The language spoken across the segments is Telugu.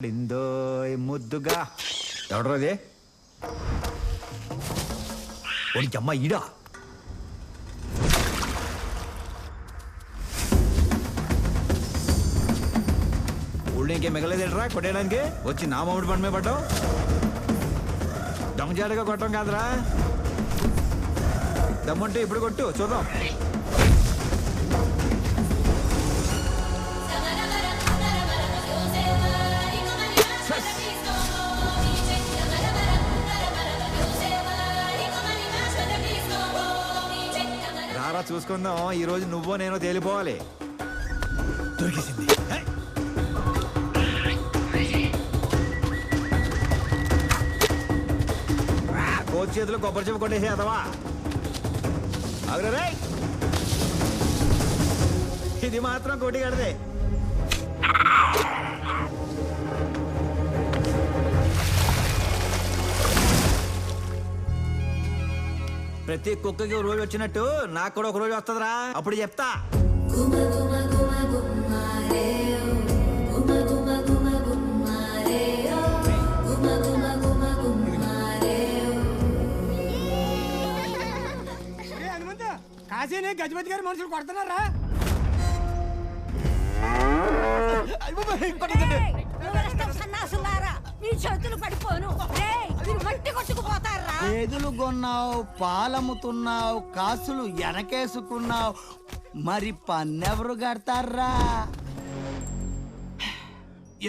ఇందో ముద్దుగా ఎవడరాదే ఒడికి అమ్మ ఈడా ఊళ్ళో ఇంకేం మిగలేదేట్రా కొట్టేయడానికి వచ్చి నా మామిడి పండు మీద పడ్డావు దొంగజాడుగా కొట్టడం కాదురా దమ్ముంటే ఇప్పుడు కొట్టు చూద్దాం రారా చూసుకుందాం ఈ రోజు నువ్వో నేనో తేలిపోవాలి దొరికేసింది కోచ్ చేతిలో కొబ్బరి చెప్పు కొట్టేసే అదవా అగ్రే ఇది మాత్రం కొట్టి కడదే ప్రతి కుక్కకి ఒక రోజు వచ్చినట్టు నాకు కూడా ఒక రోజు వస్తుందిరా అప్పుడు చెప్తా కాశీని గజపతి గారి మనుషులు కొడుతున్నారా ఏదులు కొన్నావు పాలమ్ముతున్నావు కాసులు వెనకేసుకున్నావు మరి పన్నెవరు కడతారా?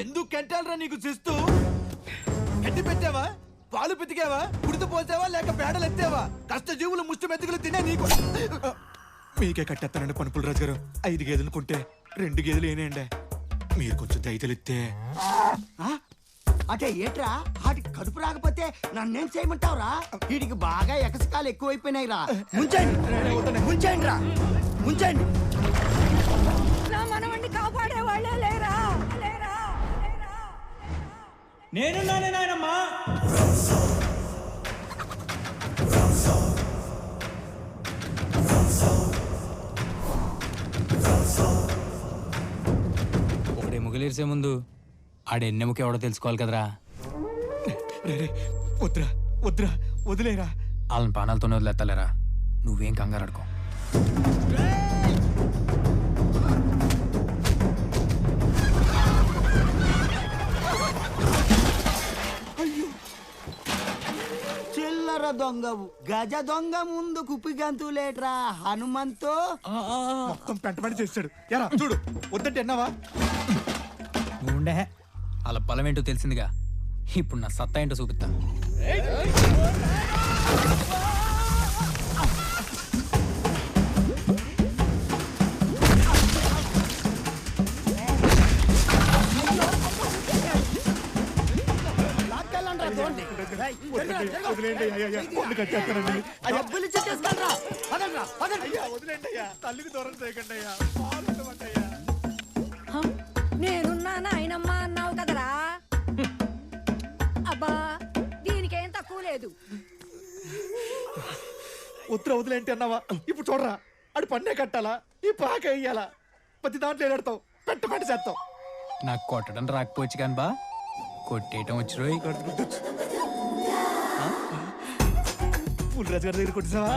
ఎందుకు కెంటాలరా నీకు శిస్తు? గడ్డి పెట్టావా, పాలు పితికావా, కుడిత పోసావా, లేక పేడలు ఎత్తావా? కష్టజీవులు ముష్టి మెతుకులు తినే నీకు మీకే కట్టేస్తానండి పనుపుల రాజు గారు. 5 గేదెలు కొంటే 2 గేదెలు ఏనేయండి. మీరు కొంచెం దయతలిస్తే. అంటే ఏట్రా వాటికి కడుపు రాకపోతే నన్నేం చేయమంటావురా? వీడికి బాగా ఎకసకాలు ఎక్కువైపోయినాయి రా. ముంచండి రా, ముంచండి. నా మనవణ్ణి కాపాడే వాళ్ళే లేరా? నేనున్నానే నాయనమ్మా. ఒకడే ముగిలేసే ముందు ఆడెన్నెముక ఎవడో తెలుసుకోవాలి కదరా. వద్దురా వద్దురా వదిలేరా. వాళ్ళని పానాలతోనే వదిలేత్తలేరా. నువ్వేం కంగారు అడుకో. చిల్లర దొంగవు గజ దొంగ ముందు కుప్పిగంతులేట్రా హనుమంతో. మొత్తం పెంటపడి చేస్తాడు. ఎరా చూడు, వద్దంటే ఎన్నావా? ఉండే వాళ్ళ బలం ఏంటో తెలిసిందిగా. ఇప్పుడు నా సత్తా ఏంటో చూపిస్తా. తల్లికి దూరం చేయకండి అయ్యా. నేనున్నా నాయనమ్మా అన్నావు కదరా. అబ్బా దీనికేం తక్కువ లేదు. ఉత్తర వదిలేంటి అన్నావా? ఇప్పుడు చూడరా, అడు పన్నే కట్టాలా, ఈ పాక వేయాలా, ప్రతి దాంట్లో ఏడాడతావు, పెట్ట చేస్తావు. నాకు కొట్టడం రాకపోవచ్చు కానీ బా కొట్టేయటం వచ్చు రోయ్. పుల్లిరాజు గారి దగ్గర కొట్టేసావా?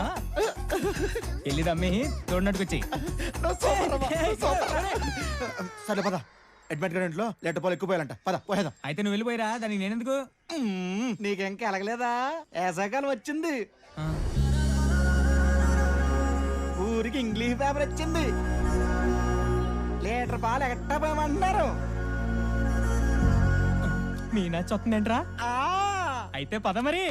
వెళ్ళి దమ్మి తోడినట్టుకొచ్చి. సరే పద, అడ్మిట్ గారింట్లో లెటర్ పాలు ఎక్కువ పోయాలంట. పద పోయేదాం. అయితే నువ్వు వెళ్ళిపోయిరా, దానికి నేనెందుకు? నీకెంక ఎలగలేదా? వేసాకాలం వచ్చింది, ఊరికి ఇంగ్లీష్ పేపర్ వచ్చింది. లీటర్ పాలు ఎట్టా పోయమంటున్నారు. మీనా చొత్తుందేంట్రా? అయితే పద మరి.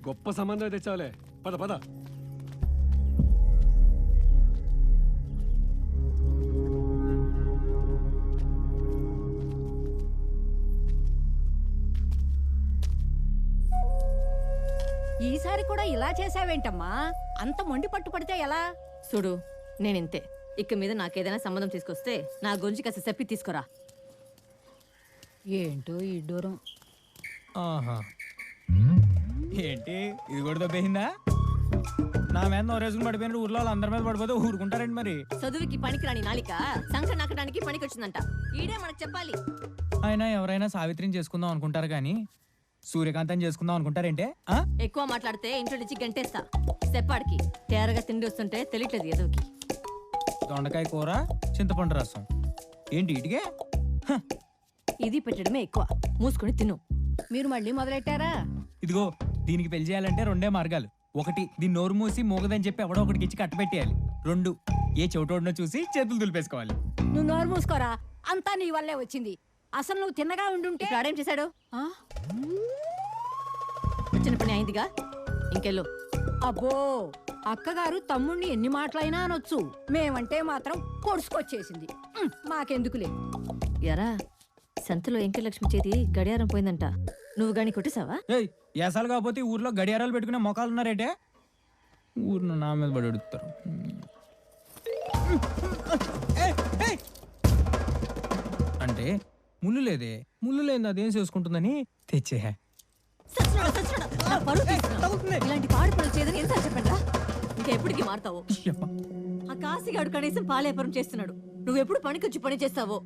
గొప్ప సంబంధం తెచ్చావులే. పద పద. ఈసారి కూడా ఇలా చేసావేంటమ్మా? అంత మొండి పట్టుపడితే ఎలా? చూడు నేనింతే. ఇక మీద నాకేదైనా సంబంధం తీసుకొస్తే నా గురించి కాస్త చెప్పి తీసుకురా. ఏంటో ఈ దూరం. ఆహా ఏంటి ఇది కూడా దొబ్బేసిందా? నా మీద నోరేసుకుని పడిపోయిన ఊర్లో వాళ్ళు అందరి మీద పడిపోతే ఊరుకుంటారండి మరి. చదువుకి పనికిరాని నాలిక సంఖ నాకడానికి పనికొచ్చిందంట. ఈడే మనకు చెప్పాలి. అయినా ఎవరైనా సావిత్రిని చేసుకుందాం అనుకుంటారు కానీ సూర్యకాంతం చేసుకుందాం అనుకుంటారేంటే? ఆ? ఎక్కువ మాట్లాడితే ఇంట్లో నుంచి గంటేస్తా. చెప్పాడికి తేరగా తిండి వస్తుంటే తెలియట్లేదు ఎదువుకి. దొండకాయ కూర చింతపండు రసం ఏంటి ఇటుకే? ఇది పెట్టడమే ఎక్కువ. మూసుకొని తిను. మీరు మళ్ళీ మొదలెట్టారా? ఇదిగో దీనికి పెళ్లి చేయాలంటే రెండే మార్గాలు. ఒకటి, దీన్ని నోరు మూసి మోగదని చెప్పి ఎవడో ఒకటికి ఇచ్చి కట్టబెట్టేయాలి. రెండు, ఏ చోటోడినో చూసి చేతులు దులిపేసుకోవాలి. నువ్వు నోరు మూసుకోరా, అంతా నీ వల్లే వచ్చింది. అసలు నువ్వు తిన్నగా ఉండుంటే. ఇప్పుడు ఆడేం చేశాడు? ఆ? వచ్చిన పని అయిందిగా, ఇంకెళ్ళు. అబ్బో, అక్కగారు తమ్ముణ్ణి ఎన్ని మాటలైనా అనొచ్చు, మేమంటే మాత్రం పొడుచుకొచ్చేసింది. మాకెందుకులే. ఎరా సంతలో ఎంకలక్ష్మి చేతి గడియారం పోయిందంట. నువ్వు గాని కొట్టేసావా? ఏయ్ ఏసాలు కాకపోతే ఈ ఊర్లో గడియారాలు పెట్టుకునే మొఖాలు ఉన్నారేటే? ఊరిని నా మీద పడి అడుగుతారు. అంటే ముళ్ళు లేదే, ముళ్ళు లేని అదేం చేసుకుంటుందని తెచ్చే. సచ్చినోడా, సచ్చినోడా, నా పరువు తీస్తున్నావు. ఇలాంటి పాడు పనులు చేయదని ఎంత చెప్పండి. ఇంకా ఎప్పటికీ మారుతావు? ఆ కాశీగాడు కనీసం పాలేపరం చేస్తున్నాడు. నువ్వెప్పుడు పనికొచ్చి పని చేస్తావో?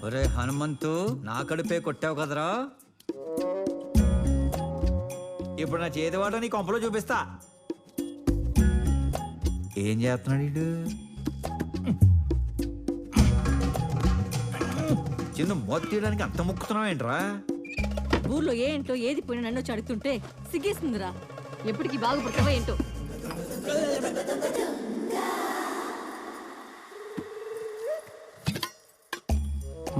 ఒరే హనుమంతు, నా కడుపే కొట్టావు కదరా. ఇప్పుడు నా చేతి వాట నీ కొంపలో చూపిస్తా. ఏం చేస్తున్నాడు వీడు? చిన్న మొత్తం తీయడానికి అంత ముక్కుతున్నావు ఏంట్రా? ఊర్లో ఏ ఇంట్లో ఏది పోయినా నన్ను వచ్చి అడుగుతుంటే సిగ్గేస్తుందిరా. ఎప్పటికీ బాగుపడతావో ఏంటో.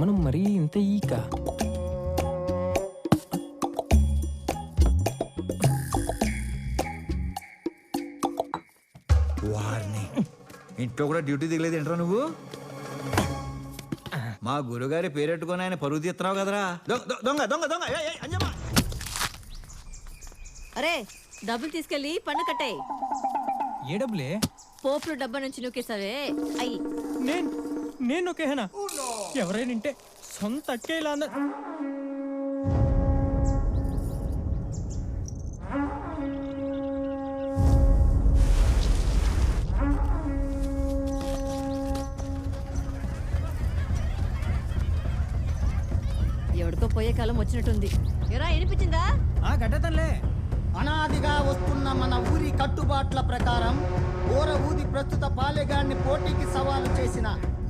మనం మరీ ఇంత ఈక. వారిని ఇంట్లో కూడా డ్యూటీ దిగలేదు ఏంట్రా నువ్వు? మా గురుగారి పేరెట్టుకొని ఆయన పరుగు తీస్తున్నావు కదరా. దొంగ దొంగ దొంగ ఏయ్, ఏయ్, అంజమ్మ. అరే డబ్బులు తీసుకెళ్లి పన్ను కట్టాయి. ఏ డబ్బులే? పోపులు డబ్బా నుంచి నూకేసావే అయ్యి. నేను ఒకేనా? ఎవరైనా ఇంటే సొంత అక్కే ఇలా అన్న. ఎవడికో పోయే కాలం వచ్చినట్టుంది. ఎరా వినిపించిందా? గడ్డతన్లే. అనాదిగా వస్తున్న మన ఊరి కట్టుబాట్ల ప్రకారం ఊర ఊది ప్రస్తుత పాలెగాన్ని పోటీకి సవాలు చేసిన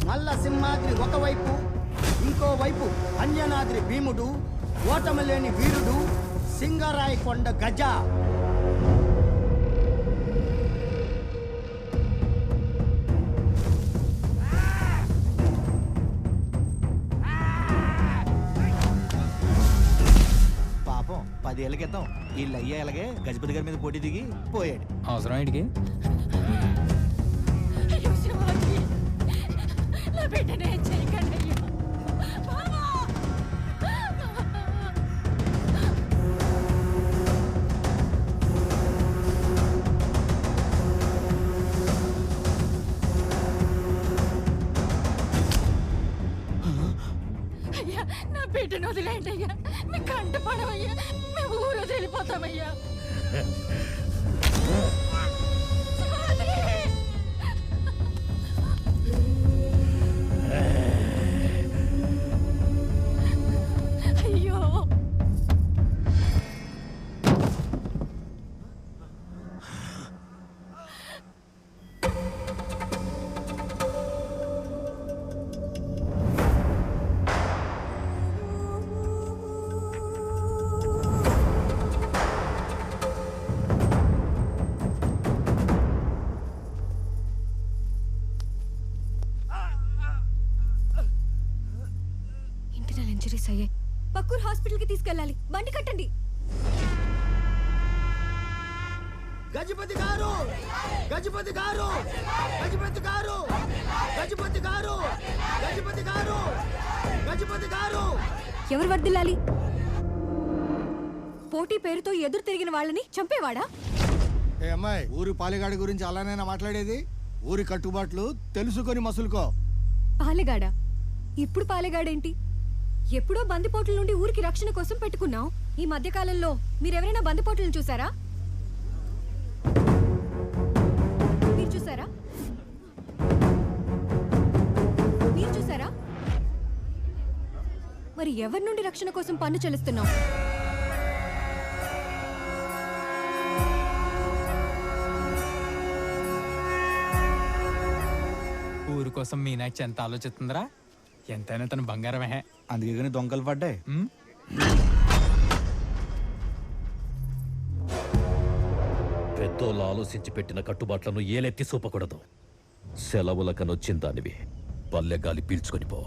మల్ల సింహాద్రి ఒకవైపు, ఇంకోవైపు అంజనాద్రి భీముడు, ఓటమి లేని వీరుడు సింగరాయి కొండ గజ. పాపం 10 ఏళ్ల క్రితం వీళ్ళు అయ్యే అలాగే గజపతి గారి మీద పోటీ దిగి పోయాడు. అవసరం ఇడికి. అయ్యో శివాజీ, నా బిడ్డనే చేయకండి అయ్యా. బావా! అయ్యా, నా బిడ్డను వదిలేండి అయ్యా. మీ కంట పడవయ్యా, మేము ఊరు వదిలిపోతామయ్యా. శివాజీ! అయ్యో ఇంటర్నల్ ఇంజరీస్ అయ్యాయి. పక్కూరు హాస్పిటల్ కి తీసుకెళ్ళాలి. బండి కట్టండి. గజపతి గారు గజపతి గారు గజపతి గారు గజపతి గారు గజపతి గారు గజపతి గారు. ఎవరు వర్దిల్లాలి? పోటీ పేరుతో ఎదురు తిరిగిన వాళ్ళని చంపేవాడా? ఏ అమ్మాయి, ఊరి పాలెగాడి గురించి అలానైనా మాట్లాడేది? ఊరి కట్టుబాట్లు తెలుసుకొని మసులుకో. పాలెగాడా? ఇప్పుడు పాలెగాడేంటి? ఎప్పుడో బందిపోట్ల నుండి ఊరికి రక్షణ కోసం పెట్టుకున్నాం. ఈ మధ్య కాలంలో మీరెవరైనా బందిపోట్లను చూసారా? మీరు చూసారా? మీరు చూసారా? మరి ఎవరి నుండి రక్షణ కోసం పన్ను చెల్లిస్తున్నాం? ఊరి కోసం మీనాక్షి ఎంత ఆలోచిస్తుందిరా? ఎంతైనా తన బంగారమే. అందుకే కానీ దొంగలు పడ్డాయి. పెద్దోళ్ళు ఆలోచించి పెట్టిన కట్టుబాట్లను ఏలెత్తి చూపకూడదు. సెలవులకనొచ్చిన దానివి పల్లె గాలి పీల్చుకొని పో.